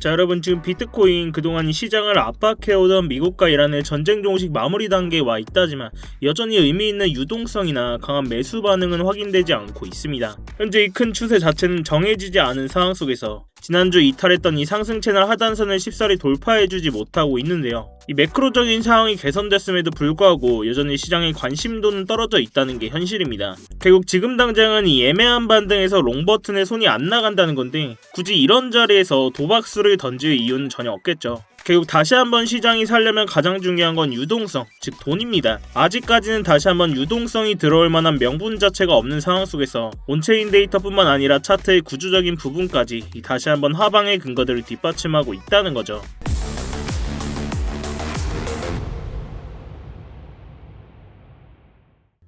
자, 여러분, 지금 비트코인 그동안 이 시장을 압박해오던 미국과 이란의 전쟁 종식 마무리 단계에 와 있다지만 여전히 의미 있는 유동성이나 강한 매수 반응은 확인되지 않고 있습니다. 현재 이 큰 추세 자체는 정해지지 않은 상황 속에서 지난주 이탈했던 이 상승 채널 하단선을 쉽사리 돌파해주지 못하고 있는데요. 이 매크로적인 상황이 개선됐음에도 불구하고 여전히 시장의 관심도는 떨어져 있다는 게 현실입니다. 결국 지금 당장은 이 애매한 반등에서 롱 버튼에 손이 안 나간다는 건데 굳이 이런 자리에서 도박수를 던질 이유는 전혀 없겠죠. 결국 다시 한번 시장이 살려면 가장 중요한 건 유동성, 즉 돈입니다. 아직까지는 다시 한번 유동성이 들어올 만한 명분 자체가 없는 상황 속에서 온체인 데이터뿐만 아니라 차트의 구조적인 부분까지 다시 한번 하방의 근거들을 뒷받침하고 있다는 거죠.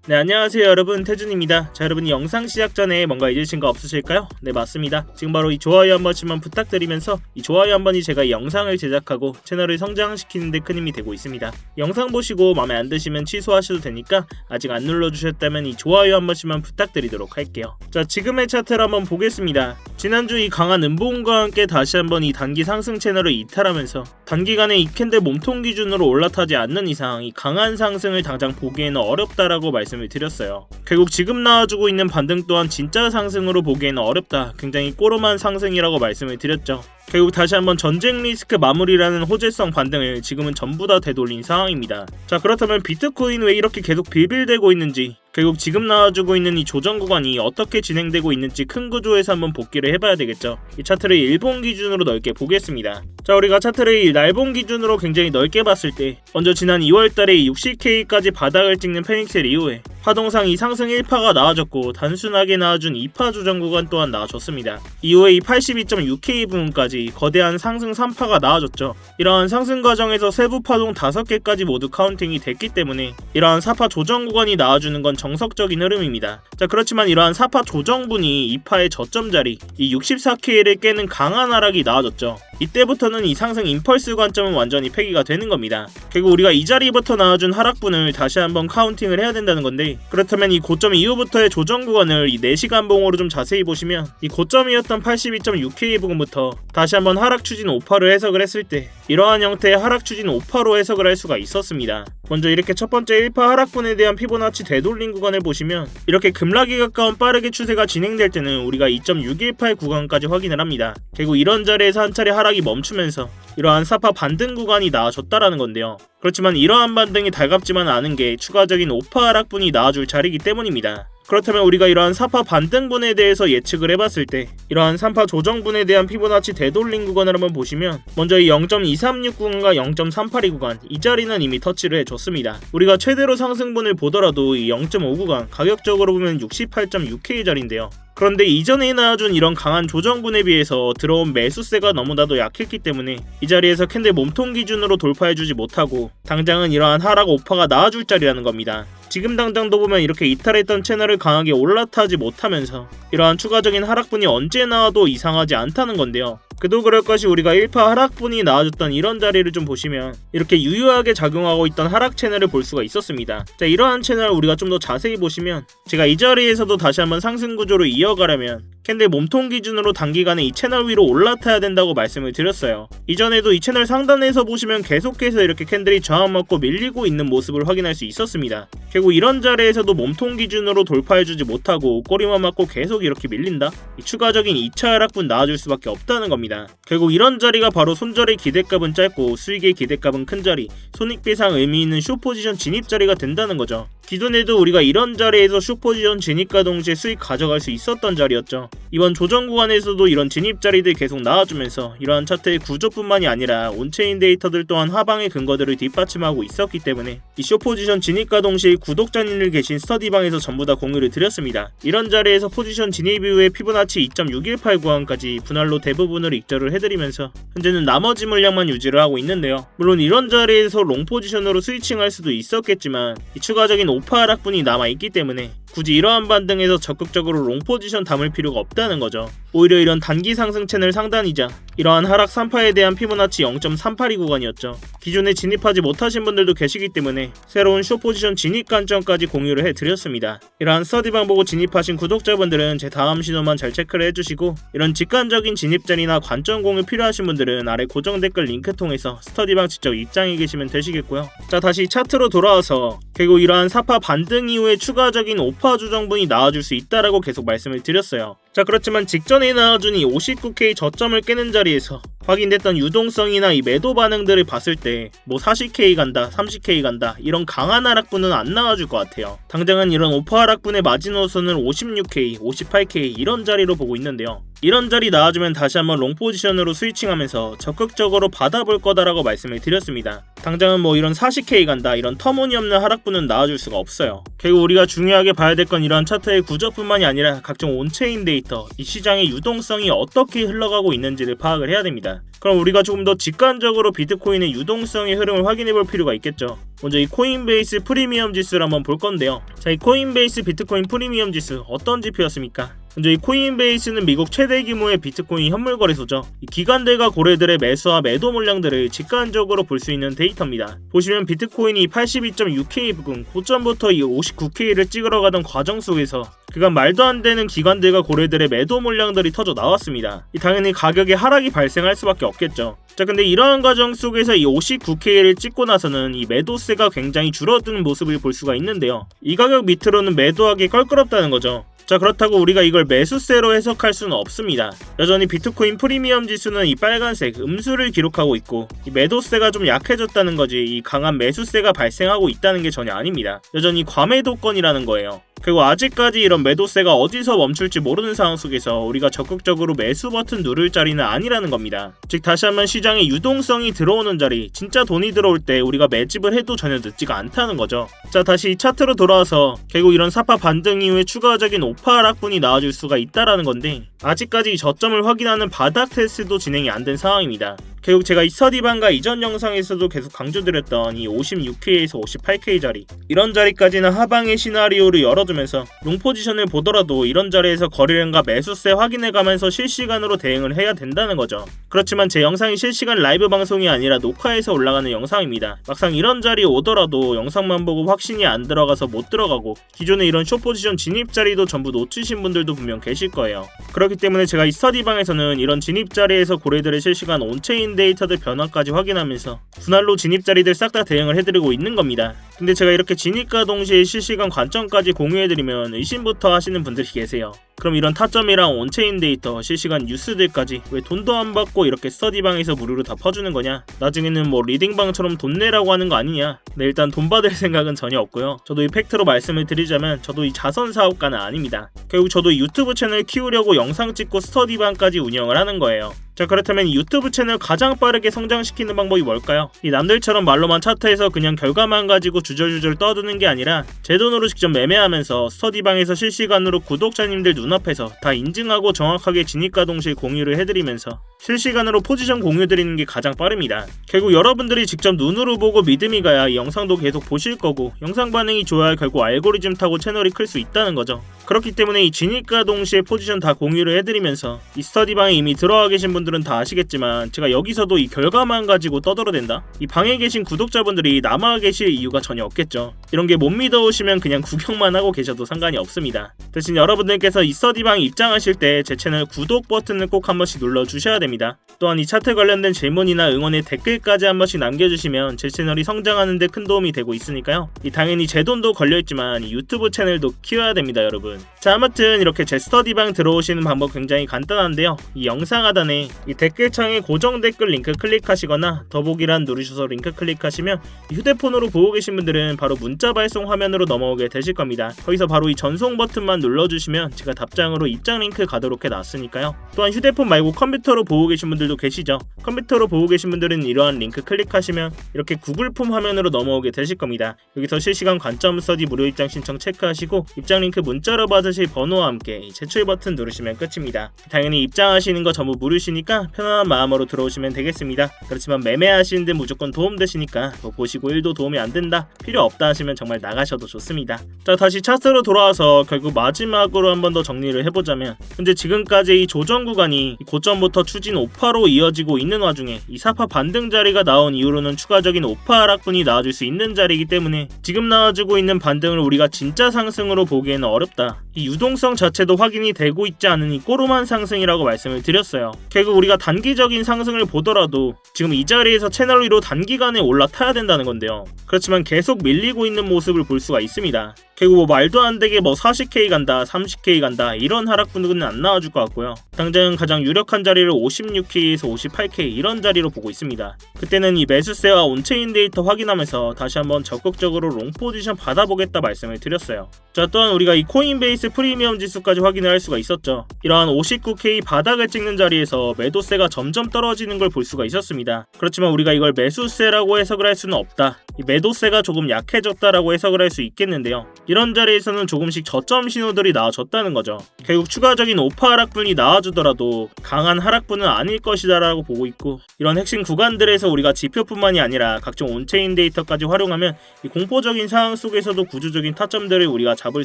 네, 안녕하세요 여러분, 태준입니다. 자, 여러분, 이 영상 시작 전에 뭔가 잊으신 거 없으실까요? 네, 맞습니다. 지금 바로 이 좋아요 한 번씩만 부탁드리면서 이 좋아요 한 번이 제가 이 영상을 제작하고 채널을 성장시키는 데 큰 힘이 되고 있습니다. 영상 보시고 마음에 안 드시면 취소하셔도 되니까 아직 안 눌러주셨다면 이 좋아요 한 번씩만 부탁드리도록 할게요. 자, 지금의 차트를 한번 보겠습니다. 지난주 이 강한 음봉과 함께 다시 한번 이 단기 상승 채널을 이탈하면서 단기간에 이 캔들 몸통 기준으로 올라타지 않는 이상 이 강한 상승을 당장 보기에는 어렵다라고 말씀을 드렸어요. 결국 지금 나와주고 있는 반등 또한 진짜 상승으로 보기에는 어렵다, 굉장히 꼬름한 상승이라고 말씀을 드렸죠. 결국 다시 한번 전쟁 리스크 마무리라는 호재성 반등을 지금은 전부 다 되돌린 상황입니다. 자, 그렇다면 비트코인 왜 이렇게 계속 빌빌대고 있는지, 결국 지금 나와주고 있는 이 조정 구간이 어떻게 진행되고 있는지 큰 구조에서 한번 복기를 해봐야 되겠죠. 이 차트를 일본 기준으로 넓게 보겠습니다. 자, 우리가 차트를 날봉 기준으로 굉장히 넓게 봤을 때 먼저 지난 2월달에 60K까지 바닥을 찍는 페닉셀 이후에 파동상 이 상승 1파가 나와줬고 단순하게 나와준 2파 조정 구간 또한 나와줬습니다. 이후에 이 82.6K 부분까지 거대한 상승 3파가 나와줬죠. 이러한 상승 과정에서 세부 파동 5개까지 모두 카운팅이 됐기 때문에 이러한 4파 조정 구간이 나와주는 건 정석적인 흐름입니다. 자, 그렇지만 이러한 4파 조정분이 2파의 저점 자리 이 64K를 깨는 강한 하락이 나와줬죠. 이때부터는 이 상승 임펄스 관점은 완전히 폐기가 되는 겁니다. 결국 우리가 이 자리부터 나와준 하락분을 다시 한번 카운팅을 해야 된다는 건데, 그렇다면 이 고점 이후부터의 조정 구간을 이 4시간 봉으로 좀 자세히 보시면 이 고점이었던 82.6K 부분부터 다시 한번 하락 추진 5파를 해석을 했을 때 이러한 형태의 하락 추진 5파로 해석을 할 수가 있었습니다. 먼저 이렇게 첫 번째 1파 하락분에 대한 피보나치 되돌림 구간을 보시면 이렇게 급락에 가까운 빠르게 추세가 진행될 때는 우리가 2.618 구간까지 확인을 합니다. 결국 이런 자리에서 한 차례 하락이 멈추면서 이러한 4파 반등 구간이 나와줬다라는 건데요. 그렇지만 이러한 반등이 달갑지만 않은 게 추가적인 5파 하락분이 나와줄 자리이기 때문입니다. 그렇다면 우리가 이러한 4파 반등분에 대해서 예측을 해봤을 때 이러한 3파 조정분에 대한 피보나치 되돌림 구간을 한번 보시면 먼저 이 0.236 구간과 0.382 구간 이 자리는 이미 터치를 해줬습니다. 우리가 최대로 상승분을 보더라도 이 0.5 구간 가격적으로 보면 68.6K 자리인데요. 그런데 이전에 나와준 이런 강한 조정분에 비해서 들어온 매수세가 너무나도 약했기 때문에 이 자리에서 캔들 몸통 기준으로 돌파해주지 못하고 당장은 이러한 하락 5파가 나와줄 자리라는 겁니다. 지금 당장도 보면 이렇게 이탈했던 채널을 강하게 올라타지 못하면서 이러한 추가적인 하락분이 언제 나와도 이상하지 않다는 건데요. 그도 그럴 것이 우리가 1파 하락분이 나와줬던 이런 자리를 좀 보시면 이렇게 유효하게 작용하고 있던 하락 채널을 볼 수가 있었습니다. 자, 이러한 채널을 우리가 좀 더 자세히 보시면 제가 이 자리에서도 다시 한번 상승 구조로 이어가려면 캔들 몸통 기준으로 단기간에 이 채널 위로 올라타야 된다고 말씀을 드렸어요. 이전에도 이 채널 상단에서 보시면 계속해서 이렇게 캔들이 저항 먹고 밀리고 있는 모습을 확인할 수 있었습니다. 결국 이런 자리에서도 몸통 기준으로 돌파해주지 못하고 꼬리만 맞고 계속 이렇게 밀린다? 이 추가적인 2차 하락분 나와줄 수밖에 없다는 겁니다. 결국 이런 자리가 바로 손절의 기대값은 짧고 수익의 기대값은 큰 자리, 손익배상 의미 있는 숏포지션 진입 자리가 된다는 거죠. 기존에도 우리가 이런 자리에서 숏포지션 진입과 동시에 수익 가져갈 수 있었던 자리였죠. 이번 조정 구간에서도 이런 진입 자리들 계속 나와주면서 이러한 차트의 구조뿐만이 아니라 온체인 데이터들 또한 하방의 근거들을 뒷받침하고 있었기 때문에 이 숏포지션 진입과 동시에 구독자님들 계신 스터디방에서 전부 다 공유를 드렸습니다. 이런 자리에서 포지션 진입 이후에 피보나치 2.618 구간까지 분할로 대부분을 익절을 해드리면서 현재는 나머지 물량만 유지를 하고 있는데요. 물론 이런 자리에서 롱 포지션으로 스위칭할 수도 있었겠지만 이 추가적인 5파 하락분이 남아있기 때문에 굳이 이러한 반등에서 적극적으로 롱 포지션 담을 필요가 없다는 거죠. 오히려 이런 단기 상승 채널 상단이자 이러한 하락 3파에 대한 피보나치 0.382 구간이었죠. 기존에 진입하지 못하신 분들도 계시기 때문에 새로운 숏포지션 진입 관점까지 공유를 해드렸습니다. 이러한 스터디방 보고 진입하신 구독자분들은 제 다음 신호만 잘 체크를 해주시고, 이런 직관적인 진입 자리나 관점 공유 필요하신 분들은 아래 고정 댓글 링크 통해서 스터디방 직접 입장해 계시면 되시겠고요. 자, 다시 차트로 돌아와서 결국 이러한 4파 반등 이후에 추가적인 5파 조정분이 나와줄 수 있다라고 계속 말씀을 드렸어요. 자, 그렇지만 직전에 나와준 이 59K 저점을 깨는 자리에서 확인됐던 유동성이나 이 매도 반응들을 봤을 때 뭐 40K 간다, 30K 간다 이런 강한 하락분은 안 나와줄 것 같아요. 당장은 이런 5파 하락분의 마지노선을 56K, 58K 이런 자리로 보고 있는데요. 이런 자리 나와주면 다시 한번 롱 포지션으로 스위칭하면서 적극적으로 받아볼 거다라고 말씀을 드렸습니다. 당장은 뭐 이런 40K 간다 이런 터무니없는 하락분은 나와줄 수가 없어요. 결국 우리가 중요하게 봐야 될 건 이러한 차트의 구조뿐만이 아니라 각종 온체인 데이터, 이 시장의 유동성이 어떻게 흘러가고 있는지를 파악을 해야 됩니다. 그럼 우리가 조금 더 직관적으로 비트코인의 유동성의 흐름을 확인해 볼 필요가 있겠죠. 먼저 이 코인베이스 프리미엄 지수를 한번 볼 건데요. 자, 이 코인베이스 비트코인 프리미엄 지수 어떤 지표였습니까? 먼저 이 코인베이스는 미국 최대 규모의 비트코인 현물 거래소죠. 이 기관들과 고래들의 매수와 매도 물량들을 직관적으로 볼 수 있는 데이터입니다. 보시면 비트코인이 82.6K 부근 고점부터 이 59K를 찍으러 가던 과정 속에서 그간 말도 안 되는 기관들과 고래들의 매도 물량들이 터져 나왔습니다. 당연히 가격에 하락이 발생할 수밖에 없겠죠. 자, 근데 이러한 과정 속에서 이 59K를 찍고 나서는 이 매도세가 굉장히 줄어드는 모습을 볼 수가 있는데요. 이 가격 밑으로는 매도하기 껄끄럽다는 거죠. 자, 그렇다고 우리가 이걸 매수세로 해석할 수는 없습니다. 여전히 비트코인 프리미엄 지수는 이 빨간색 음수를 기록하고 있고, 이 매도세가 좀 약해졌다는 거지 이 강한 매수세가 발생하고 있다는 게 전혀 아닙니다. 여전히 과매도권이라는 거예요. 그리고 아직까지 이런 매도세가 어디서 멈출지 모르는 상황 속에서 우리가 적극적으로 매수 버튼 누를 자리는 아니라는 겁니다. 즉 다시 한번 시장에 유동성이 들어오는 자리, 진짜 돈이 들어올 때 우리가 매집을 해도 전혀 늦지가 않다는 거죠. 자, 다시 차트로 돌아와서 결국 이런 4파 반등 이후에 추가적인 5파 하락분이 나와줄 수가 있다라는 건데, 아직까지 이 저점을 확인하는 바닥 테스트도 진행이 안 된 상황입니다. 결국 제가 이 스터디방과 이전 영상에서도 계속 강조드렸던 이 56K에서 58K 자리, 이런 자리까지는 하방의 시나리오를 열어두면서 롱 포지션을 보더라도 이런 자리에서 거래량과 매수세 확인해가면서 실시간으로 대응을 해야 된다는 거죠. 그렇지만 제 영상이 실시간 라이브 방송이 아니라 녹화해서 올라가는 영상입니다. 막상 이런 자리에 오더라도 영상만 보고 확신이 안 들어가서 못 들어가고 기존에 이런 숏 포지션 진입 자리도 전부 놓치신 분들도 분명 계실 거예요. 그렇기 때문에 제가 이 스터디방에서는 이런 진입 자리에서 고래들의 실시간 온체인 데이터들 변화까지 확인하면서 분할로 진입 자리들 싹 다 대응을 해드리고 있는 겁니다. 근데 제가 이렇게 진입과 동시에 실시간 관점까지 공유해드리면 의심부터 하시는 분들이 계세요. 그럼 이런 타점이랑 온체인 데이터, 실시간 뉴스들까지 왜 돈도 안 받고 이렇게 스터디방에서 무료로 다 퍼주는 거냐? 나중에는 뭐 리딩방처럼 돈 내라고 하는 거 아니냐? 네, 일단 돈 받을 생각은 전혀 없고요. 저도 이 팩트로 말씀을 드리자면 저도 이 자선 사업가는 아닙니다. 결국 저도 이 유튜브 채널 키우려고 영상 찍고 스터디방까지 운영을 하는 거예요. 자, 그렇다면 이 유튜브 채널 가장 빠르게 성장시키는 방법이 뭘까요? 이 남들처럼 말로만 차트에서 그냥 결과만 가지고 주절주절 떠드는 게 아니라 제 돈으로 직접 매매하면서 스터디방에서 실시간으로 구독자님들 눈앞에서 다 인증하고 정확하게 진입과 동시에 공유를 해드리면서 실시간으로 포지션 공유 드리는 게 가장 빠릅니다. 결국 여러분들이 직접 눈으로 보고 믿음이 가야 이 영상도 계속 보실 거고, 영상 반응이 좋아야 결국 알고리즘 타고 채널이 클 수 있다는 거죠. 그렇기 때문에 이 진입과 동시에 포지션 다 공유를 해드리면서 이 스터디방에 이미 들어와 계신 분들은 다 아시겠지만 제가 여기서도 이 결과만 가지고 떠들어댄다? 이 방에 계신 구독자분들이 남아 계실 이유가 전혀 없겠죠. 이런 게 못 믿어오시면 그냥 구경만 하고 계셔도 상관이 없습니다. 대신 여러분들께서 이 스터디방에 입장하실 때 제 채널 구독 버튼을 꼭 한 번씩 눌러주셔야 됩니다. 또한 이 차트 관련된 질문이나 응원의 댓글까지 한 번씩 남겨주시면 제 채널이 성장하는 데 큰 도움이 되고 있으니까요. 당연히 제 돈도 걸려있지만 이 유튜브 채널도 키워야 됩니다, 여러분. 자, 아무튼 이렇게 제 스터디방 들어오시는 방법 굉장히 간단한데요. 이 영상 하단에 이 댓글창에 고정 댓글 링크 클릭하시거나 더보기란 누르셔서 링크 클릭하시면 휴대폰으로 보고 계신 분들은 바로 문자 발송 화면으로 넘어오게 되실 겁니다. 거기서 바로 이 전송 버튼만 눌러주시면 제가 답장으로 입장 링크 가도록 해놨으니까요. 또한 휴대폰 말고 컴퓨터로 보고 계신 분들도 계시죠. 컴퓨터로 보고 계신 분들은 이러한 링크 클릭하시면 이렇게 구글 폼 화면으로 넘어오게 되실 겁니다. 여기서 실시간 관점 스터디 무료 입장 신청 체크하시고 입장 링크 문자로 받으실 입장하실 번호와 함께 이 제출 버튼 누르시면 끝입니다. 당연히 입장하시는 거 전부 무료시니까 편안한 마음으로 들어오시면 되겠습니다. 그렇지만 매매하시는데 무조건 도움되시니까 뭐 보시고 1도 도움이 안 된다, 필요 없다 하시면 정말 나가셔도 좋습니다. 자, 다시 차트로 돌아와서 결국 마지막으로 한 번 더 정리를 해보자면, 현재 지금까지 이 조정 구간이 고점부터 추진 5파로 이어지고 있는 와중에 이 4파 반등 자리가 나온 이후로는 추가적인 5파 하락분이 나와줄 수 있는 자리이기 때문에 지금 나와주고 있는 반등을 우리가 진짜 상승으로 보기에는 어렵다. 이 유동성 자체도 확인이 되고 있지 않으니 꼬로만 상승이라고 말씀을 드렸어요. 결국 우리가 단기적인 상승을 보더라도 지금 이 자리에서 채널 위로 단기간에 올라타야 된다는 건데요. 그렇지만 계속 밀리고 있는 모습을 볼 수가 있습니다. 결국 뭐 말도 안 되게 뭐 40K 간다, 30K 간다 이런 하락분은 안 나와줄 것 같고요. 당장 가장 유력한 자리를 56K에서 58K 이런 자리로 보고 있습니다. 그때는 이 매수세와 온체인 데이터 확인하면서 다시 한번 적극적으로 롱 포지션 받아보겠다 말씀을 드렸어요. 자, 또한 우리가 이 코인베이스 프리미엄 지수까지 확인을 할 수가 있었죠. 이러한 59K 바닥을 찍는 자리에서 매도세가 점점 떨어지는 걸 볼 수가 있었습니다. 그렇지만 우리가 이걸 매수세라고 해석을 할 수는 없다. 이 매도세가 조금 약해졌다라고 해석을 할 수 있겠는데요. 이런 자리에서는 조금씩 저점 신호들이 나와줬다는 거죠. 결국 추가적인 5파 하락분이 나와주더라도 강한 하락분은 아닐 것이다 라고 보고 있고, 이런 핵심 구간들에서 우리가 지표뿐만이 아니라 각종 온체인 데이터까지 활용하면 이 공포적인 상황 속에서도 구조적인 타점들을 우리가 잡을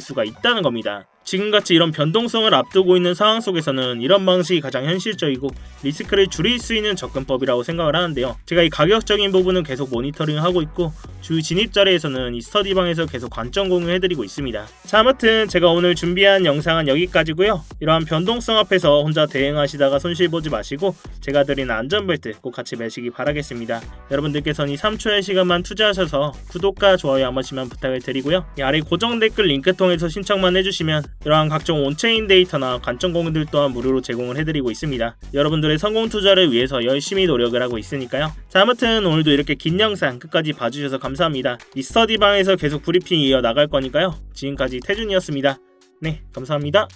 수가 있다는 겁니다. 지금같이 이런 변동성을 앞두고 있는 상황 속에서는 이런 방식이 가장 현실적이고 리스크를 줄일 수 있는 접근법이라고 생각을 하는데요. 제가 이 가격적인 부분은 계속 모니터링하고 있고, 주요 진입 자리에서는 이 스터디방에서 계속 관점 공유해드리고 있습니다. 자, 아무튼 제가 오늘 준비한 영상은 여기까지고요. 이러한 변동성 앞에서 혼자 대응하시다가 손실보지 마시고 제가 드리는 안전벨트 꼭 같이 매시기 바라겠습니다. 여러분들께서는 이 3초의 시간만 투자하셔서 구독과 좋아요 한 번씩만 부탁을 드리고요. 이 아래 고정 댓글 링크 통해서 신청만 해주시면 이러한 각종 온체인 데이터나 관점 공유들 또한 무료로 제공을 해드리고 있습니다. 여러분들의 성공 투자를 위해서 열심히 노력을 하고 있으니까요. 자, 아무튼 오늘도 이렇게 긴 영상 끝까지 봐주셔서 감사합니다. 이 스터디방에서 계속 브리핑 이어 나갈 거니까요. 지금까지 태준이었습니다. 네, 감사합니다.